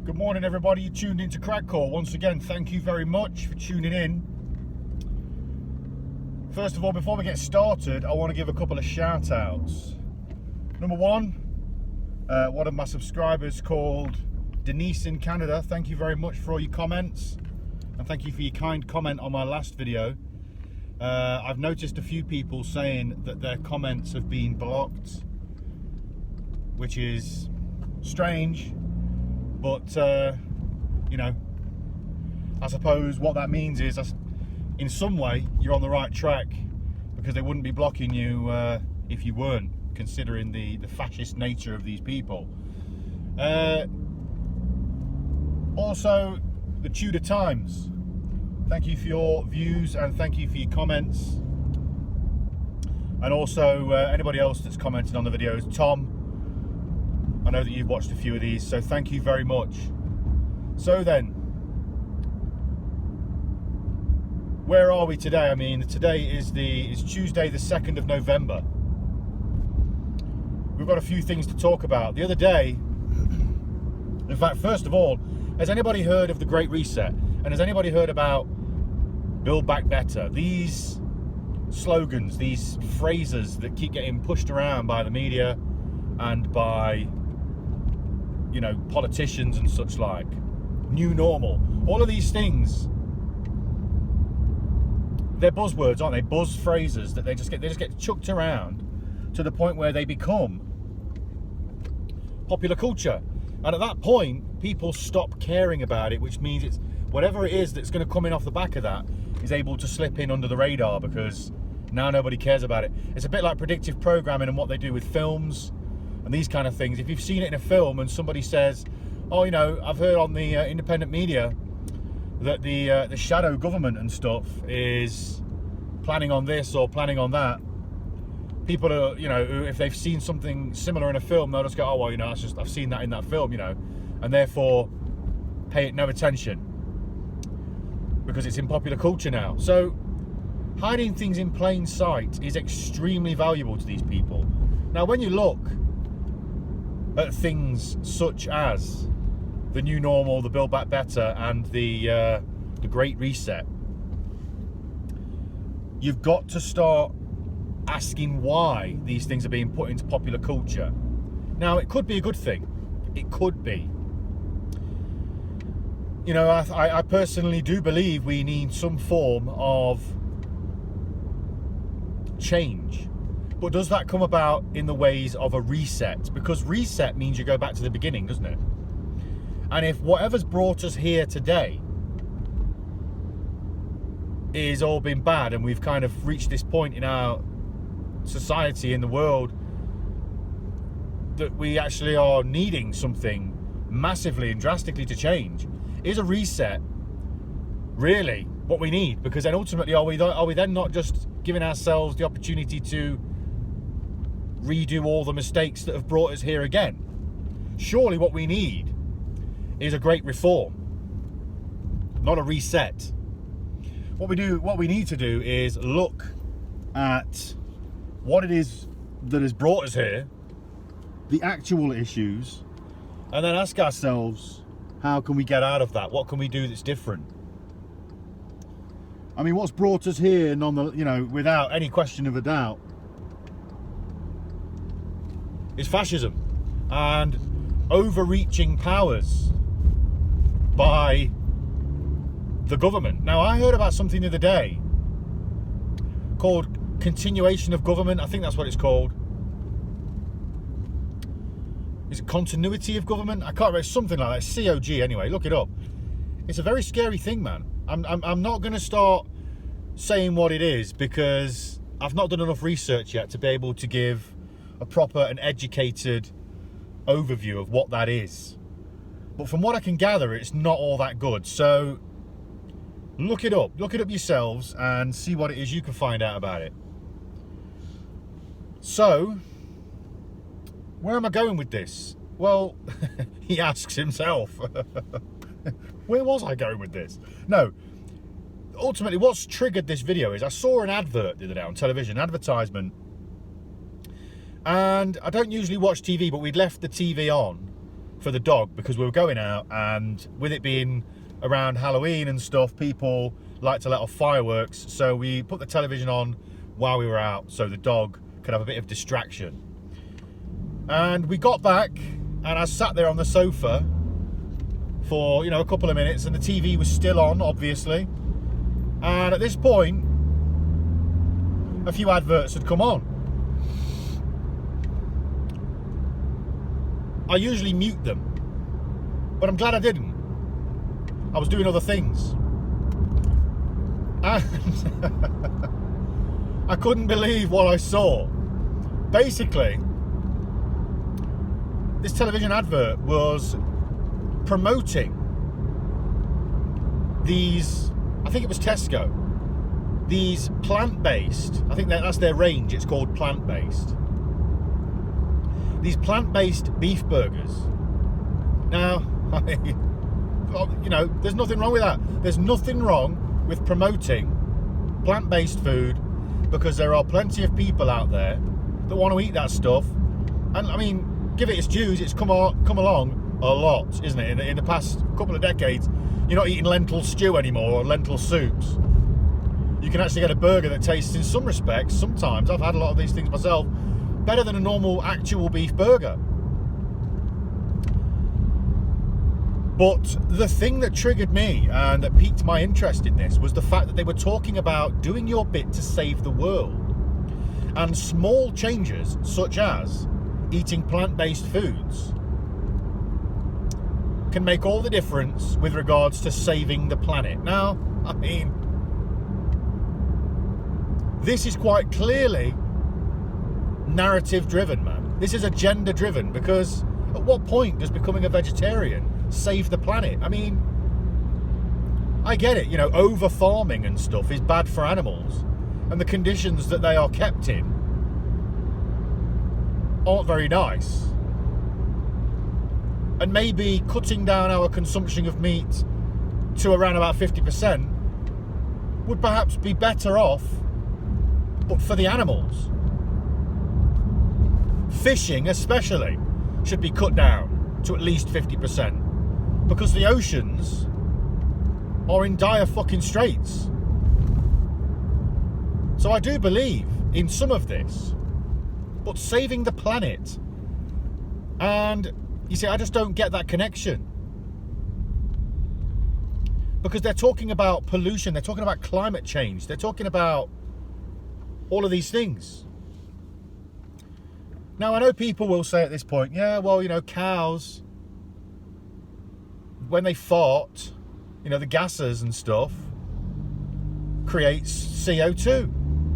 Good morning, everybody. You tuned into Crag Call. Once again, thank you very much for tuning in. First of all, before we get started, I want to give a couple of shout outs. Number one of my subscribers called Denise in Canada. Thank you very much for all your comments, and thank you for your kind comment on my last video. I've noticed a few people saying that their comments have been blocked, which is strange. But, you know, I suppose what that means is, in some way, you're on the right track, because they wouldn't be blocking you if you weren't, considering the fascist nature of these people. Also, the Tudor Times. Thank you for your views and thank you for your comments. And also, anybody else that's commented on the videos. Tom, I know that you've watched a few of these, so thank you very much. So then, where are we today? I mean, today is Tuesday, the 2nd of November. We've got a few things to talk about. The other day, in fact, first of all, has anybody heard of the Great Reset? And has anybody heard about Build Back Better? These slogans, these phrases that keep getting pushed around by the media and by, you know, politicians and such like. New normal. All of these things, they're buzzwords, aren't they? Buzz phrases that they just get chucked around to the point where they become popular culture. And at that point, people stop caring about it, which means it's whatever it is that's going to come in off the back of that is able to slip in under the radar, because now nobody cares about it. It's a bit like predictive programming and what they do with films and these kind of things. If you've seen it in a film and somebody says, oh, you know, I've heard on the independent media that the shadow government and stuff is planning on this or planning on that, people are, you know, if they've seen something similar in a film, they'll just go, oh, well, you know, I've seen that in that film, you know, and therefore pay it no attention because it's in popular culture now. So hiding things in plain sight is extremely valuable to these people. Now, when you look at things such as the new normal, the Build Back Better, and the Great Reset, you've got to start asking why these things are being put into popular culture. Now, it could be a good thing. It could be. You know, I personally do believe we need some form of change. But does that come about in the ways of a reset? Because reset means you go back to the beginning, doesn't it? And if whatever's brought us here today is all been bad, and we've kind of reached this point in our society, in the world, that we actually are needing something massively and drastically to change, is a reset really what we need? Because then ultimately, are we then not just giving ourselves the opportunity to redo all the mistakes that have brought us here again? Surely what we need is a great reform, not a reset. What we need to do is look at what it is that has brought us here, the actual issues, and then ask ourselves, how can we get out of that? What can we do that's different? I mean, what's brought us here, you know, without any question of a doubt, is fascism and overreaching powers by the government. Now, I heard about something the other day called continuation of government. I think that's what it's called. Is it continuity of government? I can't remember. Something like that. It's COG anyway. Look it up. It's a very scary thing, man. I'm not going to start saying what it is, because I've not done enough research yet to be able to give a proper and educated overview of what that is. But from what I can gather, it's not all that good. So look it up yourselves and see what it is you can find out about it. So, where am I going with this? Well, he asks himself. Where was I going with this? No, ultimately what's triggered this video is I saw an advert the other day on television, advertisement, and I don't usually watch TV, but we'd left the TV on for the dog because we were going out, and with it being around Halloween and stuff, people like to let off fireworks, so we put the television on while we were out so the dog could have a bit of distraction. And we got back, and I sat there on the sofa for, a couple of minutes, and the TV was still on, obviously. And at this point, a few adverts had come on. I usually mute them, but I'm glad I didn't. I was doing other things. And I couldn't believe what I saw. Basically, this television advert was promoting these, I think it was Tesco, these plant-based, I think that's their range, it's called plant-based. These plant-based beef burgers. Now, there's nothing wrong with that. There's nothing wrong with promoting plant-based food, because there are plenty of people out there that want to eat that stuff. And I mean, give it its dues, it's come along a lot, isn't it? In the past couple of decades, you're not eating lentil stew anymore or lentil soups. You can actually get a burger that tastes, in some respects, sometimes, I've had a lot of these things myself, better than a normal actual beef burger. But the thing that triggered me and that piqued my interest in this was the fact that they were talking about doing your bit to save the world. And small changes, such as eating plant-based foods, can make all the difference with regards to saving the planet. Now, I mean, this is quite clearly narrative-driven, man. This is agenda-driven, because at what point does becoming a vegetarian save the planet? I mean, I get it, over farming and stuff is bad for animals, and the conditions that they are kept in aren't very nice. And maybe cutting down our consumption of meat to around about 50% would perhaps be better off, but for the animals. Fishing especially should be cut down to at least 50%, because the oceans are in dire fucking straits. So I do believe in some of this, but saving the planet, and you see, I just don't get that connection, because they're talking about pollution, they're talking about climate change, they're talking about all of these things. Now, I know people will say at this point, yeah, well, cows, when they fart, the gases and stuff, creates CO2,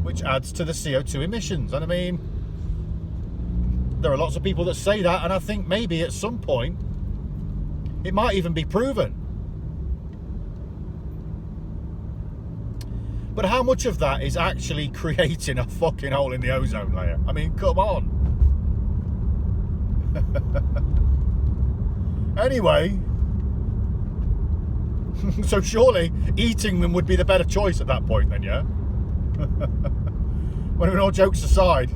which adds to the CO2 emissions. And I mean, there are lots of people that say that, and I think maybe at some point it might even be proven. But how much of that is actually creating a fucking hole in the ozone layer? I mean, come on. Anyway, so surely eating them would be the better choice at that point then, yeah? When all jokes aside,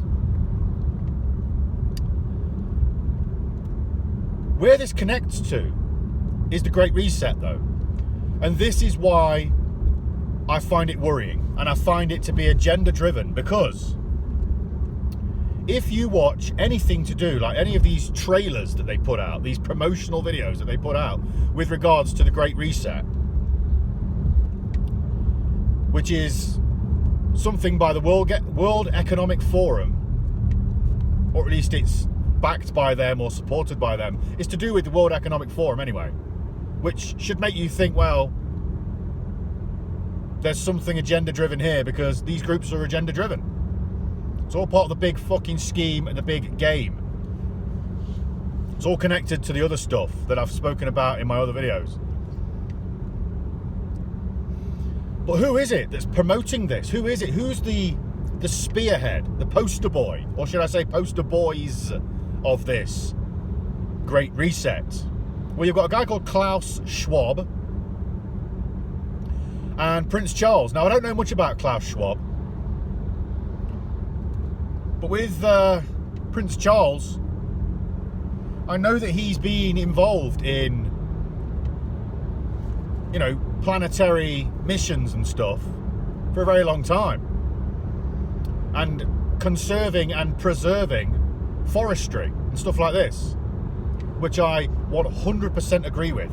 where this connects to is the Great Reset, though. And this is why I find it worrying, and I find it to be agenda-driven, because if you watch anything to do, like any of these trailers that they put out, these promotional videos that they put out with regards to the Great Reset, which is something by the World Economic Forum, or at least it's backed by them or supported by them, it's to do with the World Economic Forum anyway, which should make you think, well, there's something agenda-driven here, because these groups are agenda-driven. It's all part of the big fucking scheme and the big game. It's all connected to the other stuff that I've spoken about in my other videos. But who is it that's promoting this? Who is it? Who's the spearhead, the poster boy, or should I say poster boys of this Great Reset? Well, you've got a guy called Klaus Schwab and Prince Charles. Now, I don't know much about Klaus Schwab, but with Prince Charles, I know that he's been involved in, you know, planetary missions and stuff for a very long time, and conserving and preserving forestry and stuff like this, which I 100% agree with.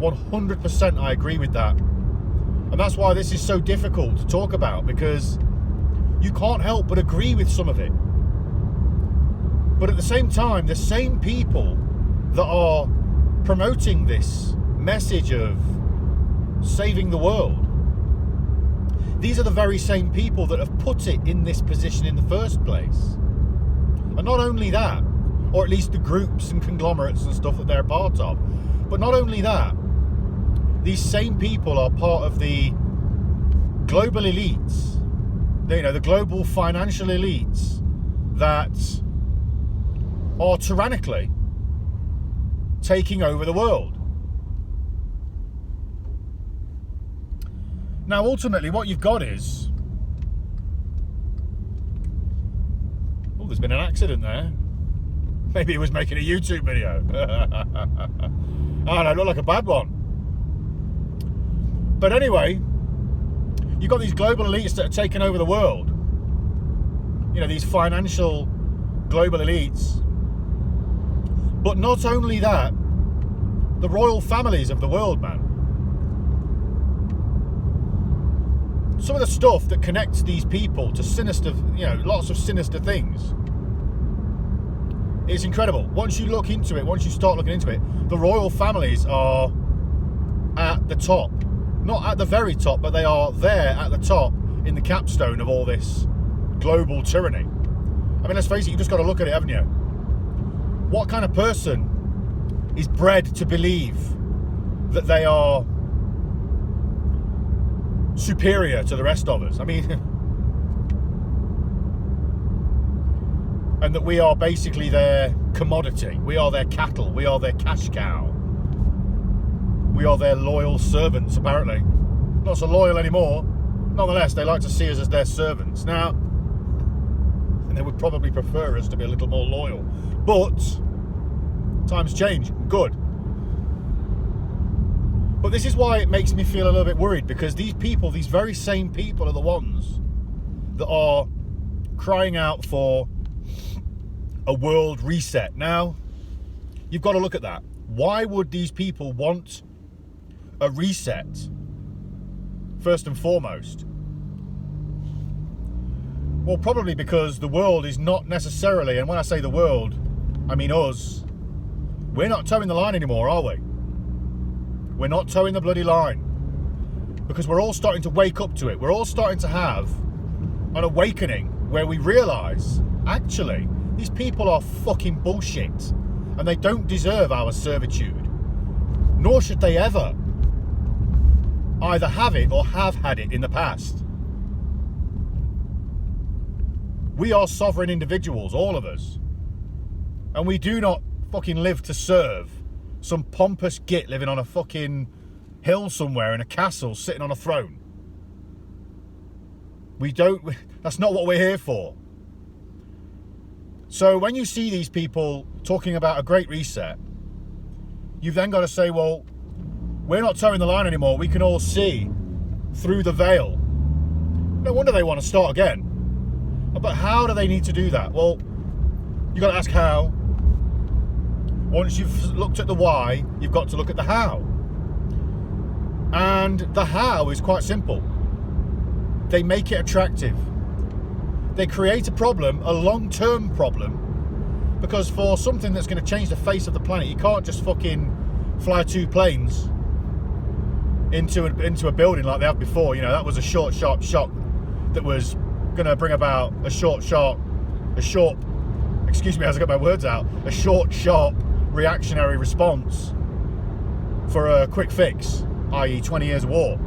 100% I agree with that. And that's why this is so difficult to talk about, because you can't help but agree with some of it. But at the same time, the same people that are promoting this message of saving the world, these are the very same people that have put it in this position in the first place. And not only that, or at least the groups and conglomerates and stuff that they're part of, but not only that, these same people are part of the global elites, you know, the global financial elites that are tyrannically taking over the world. Now, ultimately, what you've got is... Oh, there's been an accident there. Maybe he was making a YouTube video. Oh, no, it looked like a bad one. But anyway, you've got these global elites that are taking over the world. You know, these financial global elites. But not only that, the royal families of the world, man. Some of the stuff that connects these people to sinister, you know, lots of sinister things, it's incredible. Once you look into it, once you start looking into it, the royal families are at the top. Not at the very top, but they are there at the top in the capstone of all this global tyranny. I mean, let's face it, you've just got to look at it, haven't you? What kind of person is bred to believe that they are superior to the rest of us? I mean, and that we are basically their commodity. We are their cattle. We are their cash cow. We are their loyal servants, apparently. Not so loyal anymore. Nonetheless, they like to see us as their servants. Now, and they would probably prefer us to be a little more loyal. But times change. Good. But this is why it makes me feel a little bit worried, because these people, these very same people, are the ones that are crying out for a world reset. Now, you've got to look at that. Why would these people want a reset, first and foremost? Well, probably because the world is not necessarily, and when I say the world, I mean us, we're not towing the line anymore, are we? We're not towing the bloody line. Because we're all starting to wake up to it. We're all starting to have an awakening where we realise, actually, these people are fucking bullshit. And they don't deserve our servitude. Nor should they ever either have it or have had it in the past. We are sovereign individuals, all of us. And we do not fucking live to serve some pompous git living on a fucking hill somewhere in a castle sitting on a throne. We don't, that's not what we're here for. So when you see these people talking about a great reset, you've then got to say, well, we're not towing the line anymore. We can all see through the veil. No wonder they want to start again. But how do they need to do that? Well, you've got to ask how. Once you've looked at the why, you've got to look at the how. And the how is quite simple. They make it attractive. They create a problem, a long-term problem, because for something that's going to change the face of the planet, you can't just fucking fly 2 planes into a building like they have before. You know, that was a short, sharp shock that was going to bring about a short, sharp reactionary response for a quick fix, i.e. 20 years of war.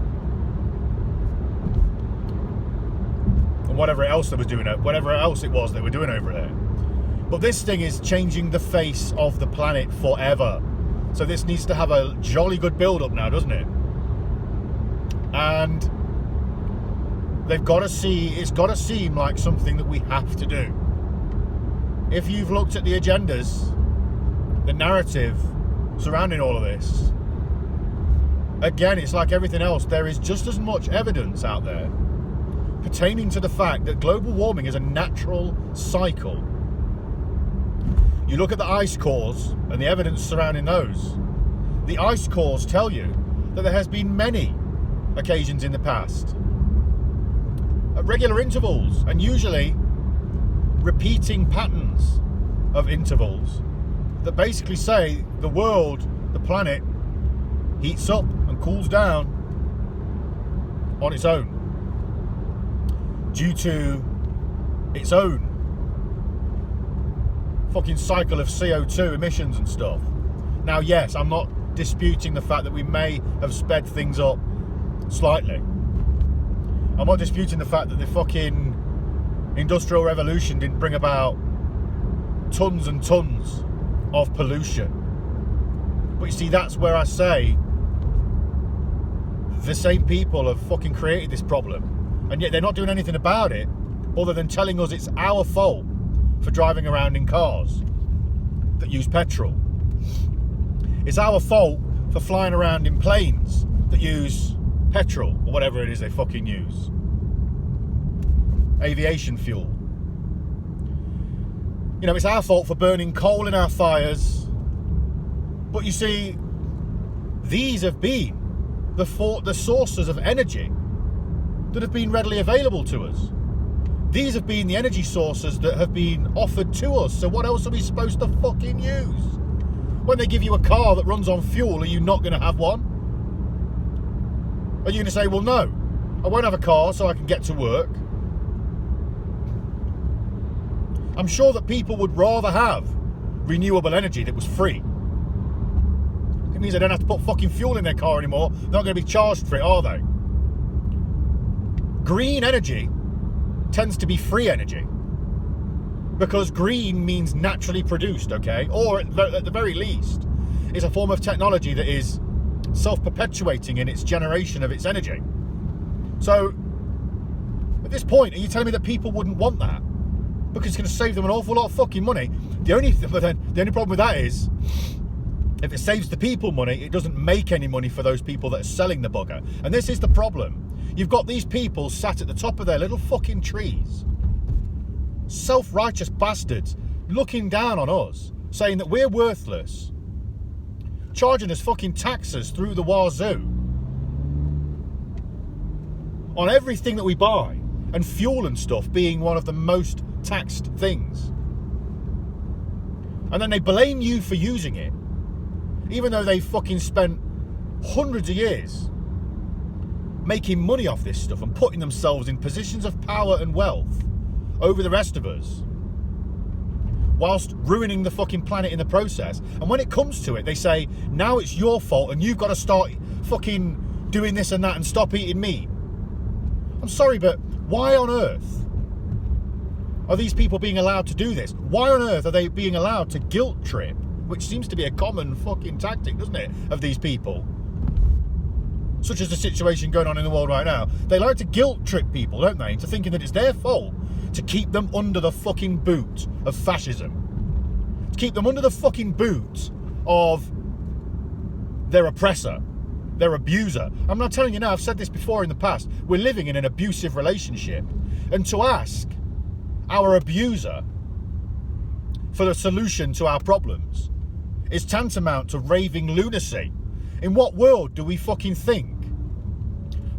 And whatever else it was they were doing over there. But this thing is changing the face of the planet forever. So this needs to have a jolly good build-up now, doesn't it? And it's got to seem like something that we have to do. If you've looked at the agendas the narrative surrounding all of this, again, it's like everything else. There is just as much evidence out there pertaining to the fact that global warming is a natural cycle. You look at the ice cores and the evidence surrounding those. The ice cores tell you that there has been many occasions in the past, at regular intervals, and usually repeating patterns of intervals, that basically say the world, the planet, heats up and cools down on its own due to its own fucking cycle of CO2 emissions and stuff. Now, yes, I'm not disputing the fact that we may have sped things up slightly. I'm not disputing the fact that the fucking Industrial Revolution didn't bring about tons and tons of pollution. But you see, that's where I say the same people have fucking created this problem, and yet they're not doing anything about it other than telling us it's our fault for driving around in cars that use petrol. It's our fault for flying around in planes that use petrol or whatever it is they fucking use. Aviation fuel. You know, it's our fault for burning coal in our fires. But you see, these have been the sources of energy that have been readily available to us. These have been the energy sources that have been offered to us. So what else are we supposed to fucking use? When they give you a car that runs on fuel, are you not going to have one? Are you going to say, well, no, I won't have a car so I can get to work? I'm sure that people would rather have renewable energy that was free. It means they don't have to put fucking fuel in their car anymore. They're not going to be charged for it, are they? Green energy tends to be free energy, because green means naturally produced, okay? Or at the very least, it's a form of technology that is self-perpetuating in its generation of its energy. So, at this point, are you telling me that people wouldn't want that? Because it's going to save them an awful lot of fucking money. The only problem with that is, if it saves the people money, it doesn't make any money for those people that are selling the bugger. And this is the problem. You've got these people sat at the top of their little fucking trees, self-righteous bastards, looking down on us, saying that we're worthless, charging us fucking taxes through the wazoo on everything that we buy, and fuel and stuff being one of the most taxed things. And then they blame you for using it, even though they fucking spent hundreds of years making money off this stuff and putting themselves in positions of power and wealth over the rest of us, whilst ruining the fucking planet in the process. And when it comes to it, they say, now it's your fault and you've got to start fucking doing this and that and stop eating meat. I'm sorry, but why on earth are these people being allowed to do this? Why on earth are they being allowed to guilt trip, which seems to be a common fucking tactic, doesn't it, of these people? Such as the situation going on in the world right now. They like to guilt trip people, don't they, into thinking that it's their fault to keep them under the fucking boot of fascism. To keep them under the fucking boot of their oppressor, their abuser. I'm not telling you now, I've said this before in the past. We're living in an abusive relationship. And to ask our abuser for the solution to our problems is tantamount to raving lunacy. In what world do we fucking think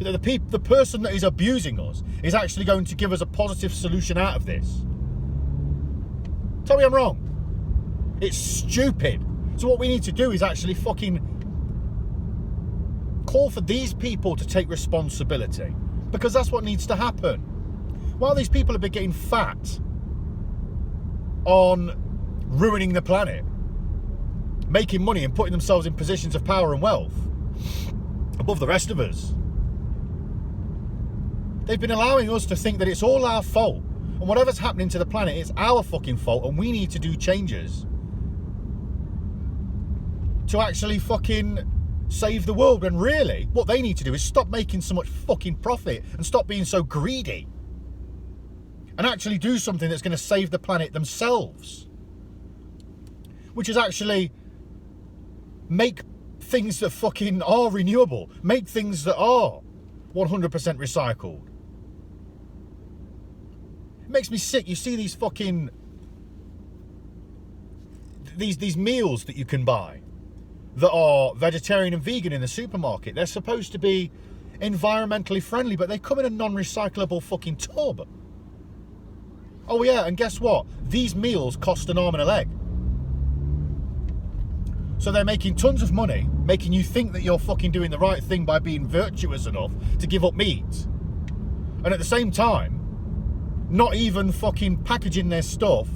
that the person that is abusing us is actually going to give us a positive solution out of this? Tell me I'm wrong. It's stupid. So what we need to do is actually fucking call for these people to take responsibility, because that's what needs to happen. While these people have been getting fat on ruining the planet, making money and putting themselves in positions of power and wealth above the rest of us, they've been allowing us to think that it's all our fault, and whatever's happening to the planet, it's our fucking fault, and we need to do changes to actually fucking save the world. When really what they need to do is stop making so much fucking profit and stop being so greedy, and actually do something that's going to save the planet themselves, which is actually make things that fucking are renewable. Make things that are 100% recycled. It makes me sick. You see these fucking... These meals that you can buy that are vegetarian and vegan in the supermarket. They're supposed to be environmentally friendly, but they come in a non-recyclable fucking tub. Oh yeah, and guess what? These meals cost an arm and a leg. So they're making tons of money, making you think that you're fucking doing the right thing by being virtuous enough to give up meat. And at the same time, not even fucking packaging their stuff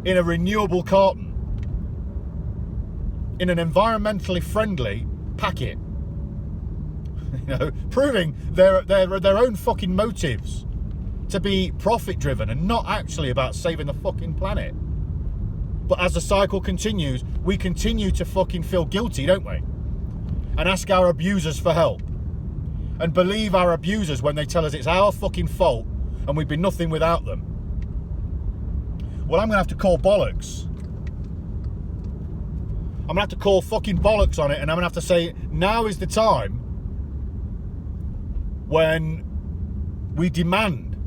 in a renewable carton, in an environmentally friendly packet. You know, proving their own fucking motives to be profit driven and not actually about saving the fucking planet. But as the cycle continues, we continue to fucking feel guilty, don't we? And ask our abusers for help. And believe our abusers when they tell us it's our fucking fault and we'd be nothing without them. Well, I'm going to have to call bollocks. I'm going to have to call fucking bollocks on it, and I'm going to have to say now is the time when we demand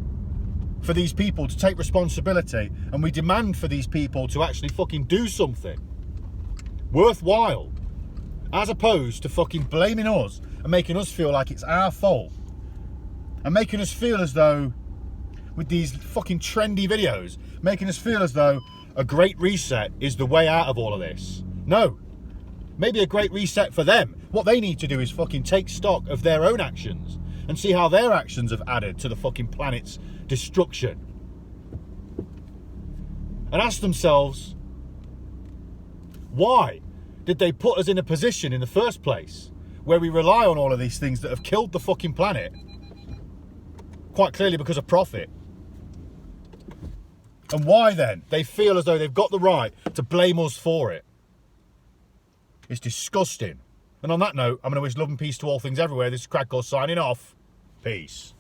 for these people to take responsibility, and we demand for these people to actually fucking do something worthwhile, as opposed to fucking blaming us and making us feel like it's our fault, and making us feel as though, with these fucking trendy videos, making us feel as though a great reset is the way out of all of this. No. Maybe a great reset for them. What they need to do is fucking take stock of their own actions and see how their actions have added to the fucking planet's destruction. And ask themselves, why did they put us in a position in the first place where we rely on all of these things that have killed the fucking planet? Quite clearly because of profit. And why then they feel as though they've got the right to blame us for it. It's disgusting. And on that note, I'm going to wish love and peace to all things everywhere. This is Crackcore signing off. Peace.